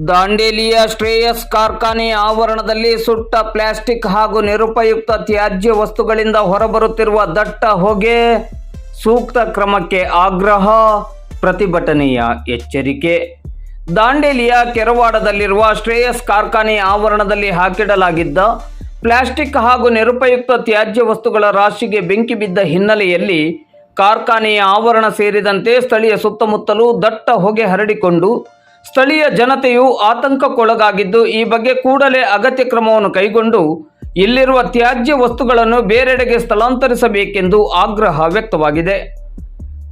ದಾಂಡೇಲಿಯ ಶ್ರೇಯಸ್ ಕಾರ್ಖಾನೆ ಆವರಣದಲ್ಲಿ ಸುಟ್ಟ ಪ್ಲಾಸ್ಟಿಕ್ ಹಾಗೂ ನಿರುಪಯುಕ್ತ ತ್ಯಾಜ್ಯ ವಸ್ತುಗಳಿಂದ ಹೊರಬರುತ್ತಿರುವ ದಟ್ಟ ಹೊಗೆ, ಸೂಕ್ತ ಕ್ರಮಕ್ಕೆ ಆಗ್ರಹ, ಪ್ರತಿಭಟನೆಯ ಎಚ್ಚರಿಕೆ. ದಾಂಡೇಲಿಯ ಕೆರವಾಡದಲ್ಲಿರುವ ಶ್ರೇಯಸ್ ಕಾರ್ಖಾನೆ ಆವರಣದಲ್ಲಿ ಹಾಕಿಡಲಾಗಿದ್ದ ಪ್ಲಾಸ್ಟಿಕ್ ಹಾಗೂ ನಿರುಪಯುಕ್ತ ತ್ಯಾಜ್ಯ ವಸ್ತುಗಳ ರಾಶಿಗೆ ಬೆಂಕಿ ಬಿದ್ದ ಹಿನ್ನೆಲೆಯಲ್ಲಿ ಕಾರ್ಖಾನೆಯ ಆವರಣ ಸೇರಿದಂತೆ ಸ್ಥಳೀಯ ಸುತ್ತಮುತ್ತಲೂ ದಟ್ಟ ಹೊಗೆ ಹರಡಿಕೊಂಡು ಸ್ಥಳೀಯ ಜನತೆಯು ಆತಂಕಕ್ಕೊಳಗಾಗಿದ್ದು, ಈ ಬಗ್ಗೆ ಕೂಡಲೇ ಅಗತ್ಯ ಕ್ರಮವನ್ನು ಕೈಗೊಂಡು ಇಲ್ಲಿರುವ ತ್ಯಾಜ್ಯ ವಸ್ತುಗಳನ್ನು ಬೇರೆಡೆಗೆ ಸ್ಥಳಾಂತರಿಸಬೇಕೆಂದು ಆಗ್ರಹ ವ್ಯಕ್ತವಾಗಿದೆ.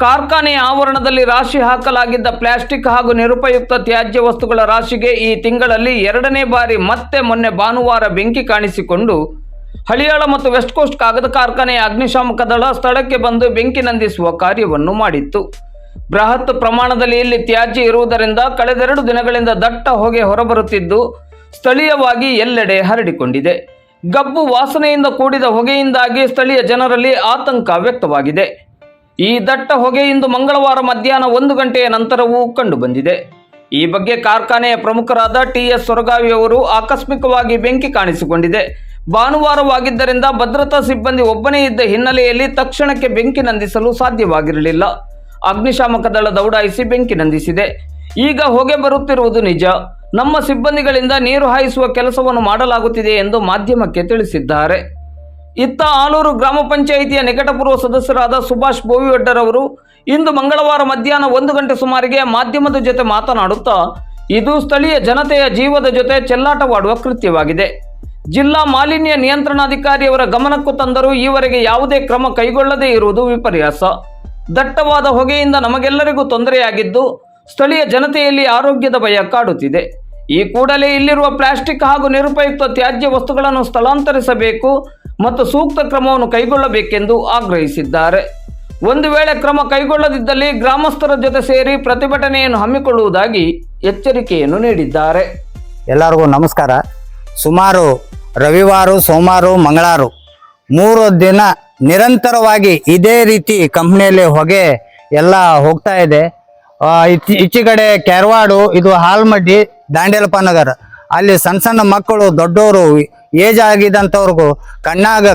ಕಾರ್ಖಾನೆಯ ಆವರಣದಲ್ಲಿ ರಾಶಿ ಹಾಕಲಾಗಿದ್ದ ಪ್ಲಾಸ್ಟಿಕ್ ಹಾಗೂ ನಿರುಪಯುಕ್ತ ತ್ಯಾಜ್ಯ ವಸ್ತುಗಳ ರಾಶಿಗೆ ಈ ತಿಂಗಳಲ್ಲಿ 2ನೇ ಬಾರಿ ಮತ್ತೆ ಮೊನ್ನೆ ಭಾನುವಾರ ಬೆಂಕಿ ಕಾಣಿಸಿಕೊಂಡು ಹಳಿಯಾಳ ಮತ್ತು ವೆಸ್ಟ್ ಕೋಸ್ಟ್ ಕಾಗದ ಕಾರ್ಖಾನೆಯ ಅಗ್ನಿಶಾಮಕ ದಳ ಸ್ಥಳಕ್ಕೆ ಬಂದು ಬೆಂಕಿ ನಂದಿಸುವ ಕಾರ್ಯವನ್ನು ಮಾಡಿತ್ತು. ಬೃಹತ್ ಪ್ರಮಾಣದಲ್ಲಿ ಇಲ್ಲಿ ತ್ಯಾಜ್ಯ ಇರುವುದರಿಂದ ಕಳೆದ 2 ದಿನಗಳಿಂದ ದಟ್ಟ ಹೊಗೆ ಹೊರಬರುತ್ತಿದ್ದು ಸ್ಥಳೀಯವಾಗಿ ಎಲ್ಲೆಡೆ ಹರಡಿಕೊಂಡಿದೆ. ಗಬ್ಬು ವಾಸನೆಯಿಂದ ಕೂಡಿದ ಹೊಗೆಯಿಂದಾಗಿ ಸ್ಥಳೀಯ ಜನರಲ್ಲಿ ಆತಂಕ ವ್ಯಕ್ತವಾಗಿದೆ. ಈ ದಟ್ಟ ಹೊಗೆ ಇಂದು ಮಂಗಳವಾರ ಮಧ್ಯಾಹ್ನ 1 ಗಂಟೆಯ ನಂತರವೂ ಕಂಡುಬಂದಿದೆ. ಈ ಬಗ್ಗೆ ಕಾರ್ಖಾನೆಯ ಪ್ರಮುಖರಾದ ಟಿ.ಎಸ್. ಸೊರಗಾವಿ ಅವರು ಆಕಸ್ಮಿಕವಾಗಿ ಬೆಂಕಿ ಕಾಣಿಸಿಕೊಂಡಿದೆ, ಭಾನುವಾರವಾಗಿದ್ದರಿಂದ ಭದ್ರತಾ ಸಿಬ್ಬಂದಿ ಒಬ್ಬನೇ ಇದ್ದ ಹಿನ್ನೆಲೆಯಲ್ಲಿ ತಕ್ಷಣಕ್ಕೆ ಬೆಂಕಿ ನಂದಿಸಲು ಸಾಧ್ಯವಾಗಿರಲಿಲ್ಲ. ಅಗ್ನಿಶಾಮಕ ದಳ ದೌಡಾಯಿಸಿ ಬೆಂಕಿ ನಂದಿಸಿದೆ. ಈಗ ಹೊಗೆ ಬರುತ್ತಿರುವುದು ನಿಜ. ನಮ್ಮ ಸಿಬ್ಬಂದಿಗಳಿಂದ ನೀರು ಹಾಯಿಸುವ ಕೆಲಸವನ್ನು ಮಾಡಲಾಗುತ್ತಿದೆ ಎಂದು ಮಾಧ್ಯಮಕ್ಕೆ ತಿಳಿಸಿದ್ದಾರೆ. ಇತ್ತ ಆಲೂರು ಗ್ರಾಮ ಪಂಚಾಯಿತಿಯ ನಿಕಟಪೂರ್ವ ಸದಸ್ಯರಾದ ಸುಭಾಷ್ ಬೋವಿವಡ್ಡರ್ ಅವರು ಇಂದು ಮಂಗಳವಾರ ಮಧ್ಯಾಹ್ನ 1 ಗಂಟೆ ಸುಮಾರಿಗೆ ಮಾಧ್ಯಮದ ಜೊತೆ ಮಾತನಾಡುತ್ತಾ, ಇದು ಸ್ಥಳೀಯ ಜನತೆಯ ಜೀವದ ಜೊತೆ ಚೆಲ್ಲಾಟವಾಡುವ ಕೃತ್ಯವಾಗಿದೆ. ಜಿಲ್ಲಾ ಮಾಲಿನ್ಯ ನಿಯಂತ್ರಣಾಧಿಕಾರಿಯವರ ಗಮನಕ್ಕೂ ತಂದರೂ ಈವರೆಗೆ ಯಾವುದೇ ಕ್ರಮ ಕೈಗೊಳ್ಳದೇ ಇರುವುದು ವಿಪರ್ಯಾಸ. ದಟ್ಟವಾದ ಹೊಗೆಯಿಂದ ನಮಗೆಲ್ಲರಿಗೂ ತೊಂದರೆಯಾಗಿದ್ದು ಸ್ಥಳೀಯ ಜನತೆಯಲ್ಲಿ ಆರೋಗ್ಯದ ಭಯ ಕಾಡುತ್ತಿದೆ. ಈ ಕೂಡಲೇ ಇಲ್ಲಿರುವ ಪ್ಲಾಸ್ಟಿಕ್ ಹಾಗೂ ನಿರುಪಯುಕ್ತ ತ್ಯಾಜ್ಯ ವಸ್ತುಗಳನ್ನು ಸ್ಥಳಾಂತರಿಸಬೇಕು ಮತ್ತು ಸೂಕ್ತ ಕ್ರಮವನ್ನು ಕೈಗೊಳ್ಳಬೇಕೆಂದು ಆಗ್ರಹಿಸಿದ್ದಾರೆ. ಒಂದು ವೇಳೆ ಕ್ರಮ ಕೈಗೊಳ್ಳದಿದ್ದಲ್ಲಿ ಗ್ರಾಮಸ್ಥರ ಜೊತೆ ಸೇರಿ ಪ್ರತಿಭಟನೆಯನ್ನು ಹಮ್ಮಿಕೊಳ್ಳುವುದಾಗಿ ಎಚ್ಚರಿಕೆಯನ್ನು ನೀಡಿದ್ದಾರೆ. ಎಲ್ಲರಿಗೂ ನಮಸ್ಕಾರ. ಸುಮಾರು ರವಿವಾರ, ಸೋಮವಾರ, ಮಂಗಳವಾರ 3 ದಿನ ನಿರಂತರವಾಗಿ ಇದೇ ರೀತಿ ಕಂಪ್ನಿಯಲ್ಲಿ ಹೊಗೆ ಎಲ್ಲ ಹೋಗ್ತಾ ಇದೆ. ಈಚೆ ಕಡೆ ಕೆರವಾಡು, ಇದು ಹಾಲ್ಮಡ್ಡಿ, ದಾಂಡೇಲಪ್ಪ ನಗರ, ಅಲ್ಲಿ ಸಣ್ಣ ಸಣ್ಣ ಮಕ್ಕಳು, ದೊಡ್ಡವರು, ಏಜ್ ಆಗಿದಂಥವ್ರಿಗೂ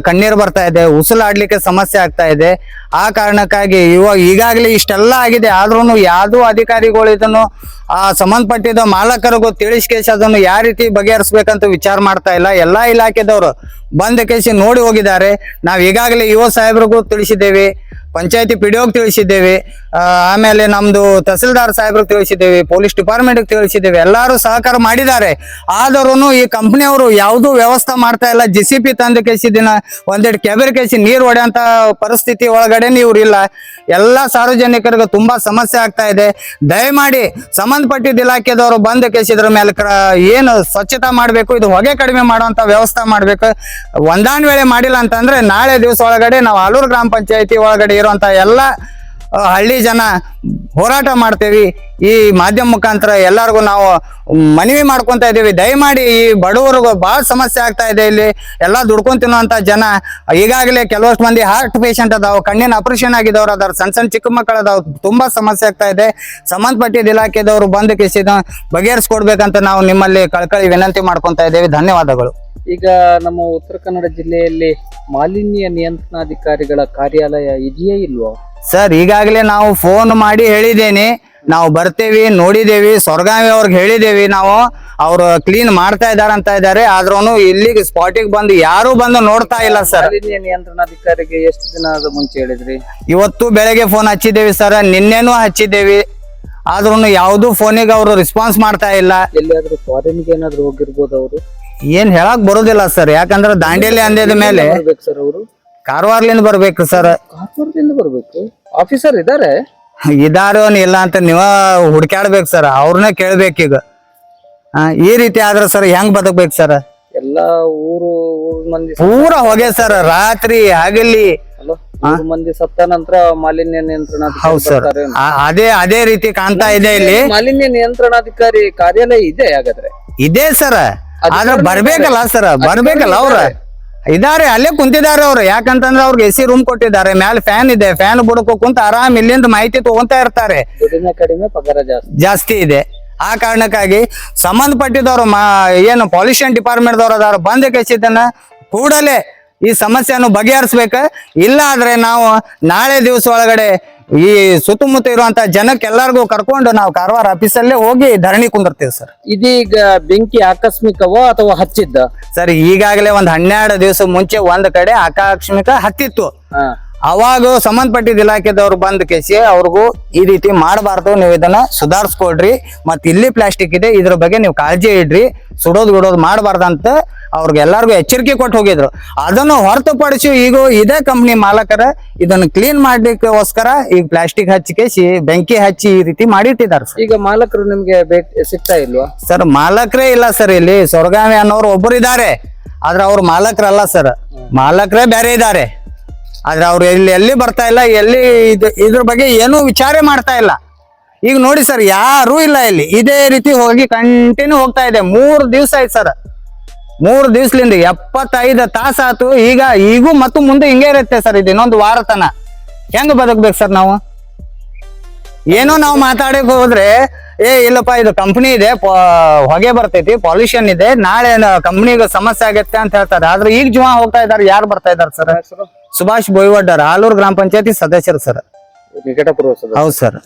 ಕಣ್ಣೀರು ಬರ್ತಾ ಇದೆ, ಉಸಿರಾಡ್ಲಿಕ್ಕೆ ಸಮಸ್ಯೆ ಆಗ್ತಾ ಇದೆ. ಆ ಕಾರಣಕ್ಕಾಗಿ ಈಗಾಗಲೇ ಇಷ್ಟೆಲ್ಲ ಆಗಿದೆ, ಆದ್ರೂ ಯಾವುದೂ ಅಧಿಕಾರಿಗಳು ಇದನ್ನು ಸಂಬಂಧಪಟ್ಟಿದ್ದ ಮಾಲಕರಿಗೂ ತಿಳಿಸ್ಕೇಸಿ ಅದನ್ನು ಯಾವ ರೀತಿ ಬಗೆಹರಿಸ್ಬೇಕಂತ ವಿಚಾರ ಮಾಡ್ತಾ ಇಲ್ಲ. ಎಲ್ಲ ಇಲಾಖೆದವರು ಬಂದ ಕೇಸಿ ನೋಡಿ ಹೋಗಿದ್ದಾರೆ. ನಾವು ಈಗಾಗಲೇ ಯುವ ಸಾಹೇಬ್ರಿಗೂ ತಿಳಿಸಿದ್ದೇವೆ, ಪಂಚಾಯತಿ ಪಿಡಿಯೋಗೆ ತಿಳಿಸಿದ್ದೇವೆ, ಆಮೇಲೆ ನಮ್ದು ತಹಸೀಲ್ದಾರ್ ಸಾಹೇಬ್ರಿಗೆ ತಿಳಿಸಿದ್ದೇವೆ, ಪೊಲೀಸ್ ಡಿಪಾರ್ಟ್ಮೆಂಟ್ಗೆ ತಿಳಿಸಿದ್ದೇವೆ. ಎಲ್ಲರೂ ಸಹಕಾರ ಮಾಡಿದ್ದಾರೆ. ಆದರೂ ಈ ಕಂಪ್ನಿಯವರು ಯಾವುದೂ ವ್ಯವಸ್ಥೆ ಮಾಡ್ತಾ ಇಲ್ಲ. JCP ತಂದ ಕೇಸಿ ದಿನ ಒಂದೆರಡು ಕೆಬರ್ ಕೇಸಿ ನೀರು ಹೊಡೆಯಂತ ಪರಿಸ್ಥಿತಿ ಒಳಗಡೆ ಇವ್ರಿಲ್ಲ. ಎಲ್ಲ ಸಾರ್ವಜನಿಕರಿಗೆ ತುಂಬಾ ಸಮಸ್ಯೆ ಆಗ್ತಾ ಇದೆ. ದಯಮಾಡಿ ಸಂಬಂಧಪಟ್ಟಿದ್ದ ಇಲಾಖೆದವರು ಬಂದ ಕೇಸಿದ್ರ ಮೇಲೆ ಏನು ಸ್ವಚ್ಛತಾ ಮಾಡಬೇಕು, ಇದು ಹೊಗೆ ಕಡಿಮೆ ಮಾಡುವಂತ ವ್ಯವಸ್ಥೆ ಮಾಡ್ಬೇಕು. ಒಂದಾನ್ ವೇಳೆ ಮಾಡಿಲ್ಲ ಅಂತಂದ್ರೆ ನಾಳೆ ದಿವಸ ಒಳಗಡೆ ನಾವು ಆಲೂರು ಗ್ರಾಮ ಪಂಚಾಯತಿ ಒಳಗಡೆ ಇರುವಂತ ಎಲ್ಲ ಹಳ್ಳಿ ಜನ ಹೋರಾಟ ಮಾಡ್ತೇವಿ. ಈ ಮಾಧ್ಯಮ ಮುಖಾಂತರ ಎಲ್ಲರಿಗೂ ನಾವು ಮನವಿ ಮಾಡ್ಕೊಂತ ಇದ್ದೀವಿ. ದಯಮಾಡಿ ಈ ಬಡವರಿಗೂ ಬಹಳ ಸಮಸ್ಯೆ ಆಗ್ತಾ ಇದೆ. ಇಲ್ಲಿ ಎಲ್ಲ ದುಡ್ಕೊಂಡ್ ತಿನ್ನುವಂತ ಜನ, ಈಗಾಗಲೇ ಕೆಲವಷ್ಟು ಮಂದಿ ಹಾರ್ಟ್ ಪೇಷಂಟ್ ಅದಾವ, ಕಣ್ಣಿನ ಆಪರೇಷನ್ ಆಗಿದವ್ರು ಅದಾರ, ಸಣ್ಣ ಸಣ್ಣ ಚಿಕ್ಕ ಮಕ್ಕಳು ಅದಾವ, ತುಂಬಾ ಸಮಸ್ಯೆ ಆಗ್ತಾ ಇದೆ. ಸಂಬಂಧಪಟ್ಟಿದ್ದ ಇಲಾಖೆದವರು ಬಂದು ಕೇಸಿದ ಬಗೆಹರಿಸ್ಕೊಡ್ಬೇಕಂತ ನಾವು ನಿಮ್ಮಲ್ಲಿ ಕಳ್ಕಳಿ ವಿನಂತಿ ಮಾಡ್ಕೊಂತ ಇದ್ದೇವೆ. ಧನ್ಯವಾದಗಳು. ಈಗ ನಮ್ಮ ಉತ್ತರ ಕನ್ನಡ ಜಿಲ್ಲೆಯಲ್ಲಿ ಮಾಲಿನ್ಯ ನಿಯಂತ್ರಣಾಧಿಕಾರಿಗಳ ಕಾರ್ಯಾಲಯ ಇದೆಯೇ ಇಲ್ವೋ? ಸರ್, ಈಗಾಗಲೇ ನಾವು ಫೋನ್ ಮಾಡಿ ಹೇಳಿದ್ದೇನೆ, ನಾವು ಬರ್ತೇವಿ, ನೋಡಿದೇವಿ, ಸೊರಗಾವಿ ಅವ್ರಿಗೆ ಹೇಳಿದೇವಿ, ನಾವು ಅವ್ರು ಕ್ಲೀನ್ ಮಾಡ್ತಾ ಇದಾರೆ ಅಂತ ಇದ್ದಾರೆ. ಆದ್ರೂ ಇಲ್ಲಿಗೆ ಸ್ಪಾಟಿಗೆ ಬಂದು ಯಾರು ಬಂದು ನೋಡ್ತಾ ಇಲ್ಲ ಸರ್. ಮಾಲಿನ್ಯ ನಿಯಂತ್ರಣಾಧಿಕಾರಿಗೆ ಎಷ್ಟು ದಿನದ ಮುಂಚೆ ಹೇಳಿದ್ರಿ? ಇವತ್ತು ಬೆಳಗ್ಗೆ ಫೋನ್ ಹಚ್ಚಿದ್ದೇವಿ ಸರ್, ನಿನ್ನೆನೂ ಹಚ್ಚಿದ್ದೇವಿ, ಆದ್ರೂ ಯಾವ್ದು ಫೋನಿಗೆ ಅವರು ರೆಸ್ಪಾನ್ಸ್ ಮಾಡ್ತಾ ಇಲ್ಲ. ಎಲ್ಲಿಯಾದ್ರೂ ಫಾರಿನ್ಗೆ ಏನಾದ್ರು ಹೋಗಿರ್ಬೋದು ಅವರು? ಏನ್ ಹೇಳಕ್ ಬರೋದಿಲ್ಲ ಸರ್, ಯಾಕಂದ್ರೆ ದಾಂಡೇಲಿ ಅಂದಿದ ಮೇಲೆ ಸರ್ ಅವರು ಕಾರವಾರ್ಲಿಂದ ಬರ್ಬೇಕು ಸರ್. ಕಾರವಾರದಿಂದ ಬರ್ಬೇಕು? ಆಫೀಸರ್ ಇದಾರೆ? ಇದಾರೋ ಇಲ್ಲ ಅಂತ ನೀವ ಹುಡ್ಕ್ಯಾಡ್ಬೇಕು ಸರ್, ಅವ್ರನ್ನ ಕೇಳ್ಬೇಕೀಗ. ಈ ರೀತಿ ಆದ್ರೆ ಸರ್ ಹೆಂಗ್ ಬದುಕ್ಬೇಕು ಸರ್? ಎಲ್ಲಾ ಊರು ಮಂದಿ ಪೂರ ಹೊಗೆ ಸರ್, ರಾತ್ರಿ ಹಗಲಿ ಮಂದಿ ಸತ್ತ ನಂತರ ಮಾಲಿನ್ಯ ನಿಯಂತ್ರಣಾಧಿಕಾರಿ. ಹೌದು ಸರ್, ಅದೇ ರೀತಿ ಕಾಣ್ತಾ ಇದೆ. ಇಲ್ಲಿ ಮಾಲಿನ್ಯ ನಿಯಂತ್ರಣಾಧಿಕಾರಿ ಕಾರ್ಯಾಲಯ ಇದೆ ಹಾಗಾದ್ರೆ? ಇದೆ ಸರ್, ಆದ್ರೆ ಬರ್ಬೇಕಲ್ಲ ಸರ್, ಬರ್ಬೇಕಲ್ಲ. ಅವ್ರ ಇದಾರೆ, ಅಲ್ಲೇ ಕುಂತಿದ್ದಾರೆ ಅವ್ರು. ಯಾಕಂತಂದ್ರೆ ಅವ್ರಿಗೆ AC ರೂಮ್ ಕೊಟ್ಟಿದ್ದಾರೆ, ಮ್ಯಾಲ ಫ್ಯಾನ್ ಇದೆ, ಫ್ಯಾನ್ ಬುಡಕೋ ಕುಂತ ಆರಾಮ್ ಇಲ್ಲಿಂದ ಮಾಹಿತಿ ತಗೊಂತಾ ಇರ್ತಾರೆ. ಕಡಿಮೆ, ಪಗಾರ ಜಾಸ್ತಿ ಇದೆ. ಆ ಕಾರಣಕ್ಕಾಗಿ ಸಂಬಂಧಪಟ್ಟಿದವರು ಏನು ಪೊಲ್ಯೂಷನ್ ಡಿಪಾರ್ಟ್ಮೆಂಟ್ದವ್ರು ಅದಾರ ಬಂದ ಕೆಸಿದ್ದನ್ನ ಕೂಡಲೇ ಈ ಸಮಸ್ಯೆಯನ್ನು ಬಗೆಹರಿಸ್ಬೇಕ. ಇಲ್ಲ ಆದ್ರೆ ನಾವು ನಾಳೆ ದಿವಸ ಒಳಗಡೆ ಈ ಸುತ್ತಮುತ್ತ ಇರುವಂತ ಜನಕ್ಕೆಲ್ಲರಿಗೂ ಕರ್ಕೊಂಡು ನಾವು ಕಾರವಾರ ಆಫೀಸಲ್ಲೇ ಹೋಗಿ ಧರಣಿ ಕುಂದಿರ್ತೀವಿ ಸರ್. ಇದೀಗ ಬೆಂಕಿ ಆಕಸ್ಮಿಕವೋ ಅಥವಾ ಹಚ್ಚಿದ್ದ? ಸರ್ ಈಗಾಗಲೇ ಒಂದ್ 12 ದಿವಸ ಮುಂಚೆ ಒಂದ್ ಕಡೆ ಆಕಸ್ಮಿಕ ಹತ್ತಿತ್ತು. ಹಾ. ಅವಾಗ ಸಂಬಂಧಪಟ್ಟಿದ ಇಲಾಖೆದವ್ರು ಬಂದ್ ಕೇಸಿ ಅವ್ರಿಗೂ ಈ ರೀತಿ ಮಾಡಬಾರ್ದು, ನೀವು ಇದನ್ನ ಸುಧಾರಿಸ್ಕೊಡ್ರಿ, ಮತ್ ಇಲ್ಲಿ ಪ್ಲಾಸ್ಟಿಕ್ ಇದೆ, ಇದ್ರ ಬಗ್ಗೆ ನೀವು ಕಾಳಜಿ ಇಡ್ರಿ, ಸುಡೋದು ಬಿಡೋದು ಮಾಡಬಾರ್ದಂತ ಅವ್ರಿಗೆಲ್ಲರಿಗೂ ಎಚ್ಚರಿಕೆ ಕೊಟ್ಟು ಹೋಗಿದ್ರು. ಅದನ್ನು ಹೊರತುಪಡಿಸಿ ಈಗ ಇದೇ ಕಂಪ್ನಿ ಮಾಲಕರ ಇದನ್ನ ಕ್ಲೀನ್ ಮಾಡ್ಲಿಕ್ಕೋಸ್ಕರ ಈಗ ಪ್ಲಾಸ್ಟಿಕ್ ಹಚ್ಚಿ ಬೆಂಕಿ ಹಚ್ಚಿ ಈ ರೀತಿ ಮಾಡಿಟ್ಟಿದ್ದಾರೆ ಸರ್. ಈಗ ಮಾಲಕರು ನಿಮ್ಗೆ ಸಿಗ್ತಾ ಇಲ್ವಾ? ಸರ್ ಮಾಲಕರೇ ಇಲ್ಲ ಸರ್, ಇಲ್ಲಿ ಸೊರಗಾಮಿ ಅನ್ನೋರು ಒಬ್ಬರು ಇದ್ದಾರೆ, ಆದ್ರೆ ಅವ್ರು ಮಾಲಕರಲ್ಲ ಸರ್, ಮಾಲಕರೇ ಬೇರೆ ಇದ್ದಾರೆ. ಆದ್ರೆ ಅವ್ರು ಎಲ್ಲಿ ಬರ್ತಾ ಇಲ್ಲ, ಇದ್ರ ಬಗ್ಗೆ ಏನೂ ವಿಚಾರ ಮಾಡ್ತಾ ಇಲ್ಲ. ಈಗ ನೋಡಿ ಸರ್, ಯಾರೂ ಇಲ್ಲ ಇಲ್ಲಿ, ಇದೇ ರೀತಿ ಹೋಗಿ ಕಂಟಿನ್ಯೂ ಹೋಗ್ತಾ ಇದೆ. 3 ದಿವಸ ಆಯ್ತು ಸರ್, 3 ದಿವ್ಸಲಿಂದ 75 ತಾಸು ಆಯ್ತು. ಈಗೂ ಮತ್ತು ಮುಂದೆ ಹಿಂಗೆ ಇರುತ್ತೆ ಸರ್, ಇದು ಇನ್ನೊಂದು ವಾರ ತನ ಹೆಂಗ್ ಬದುಕ್ಬೇಕು ಸರ್ ನಾವು? ಏನೋ ನಾವು ಮಾತಾಡಕ್ ಹೋದ್ರೆ ಇಲ್ಲಪ್ಪ ಇದು ಕಂಪ್ನಿ ಇದೆ, ಹೊಗೆ ಬರ್ತೈತಿ, ಪೊಲ್ಯೂಷನ್ ಇದೆ, ನಾಳೆ ಕಂಪ್ನಿಗೆ ಸಮಸ್ಯೆ ಆಗತ್ತೆ ಅಂತ ಹೇಳ್ತಾರೆ. ಆದ್ರೆ ಈಗ ಜೀವ ಹೋಗ್ತಾ ಇದಾರೆ, ಯಾರು ಬರ್ತಾ ಇದಾರೆ ಸರ್? ಸುಭಾಷ್ ಬೋಯ್ವಡ್ಡರ್, ಆಲೂರು ಗ್ರಾಮ ಪಂಚಾಯತಿ ಸದಸ್ಯರು ಸರ್. ನಿಕಟಪೂರ್ವ ಸದಸ್ಯ. ಹೌದು ಸರ್.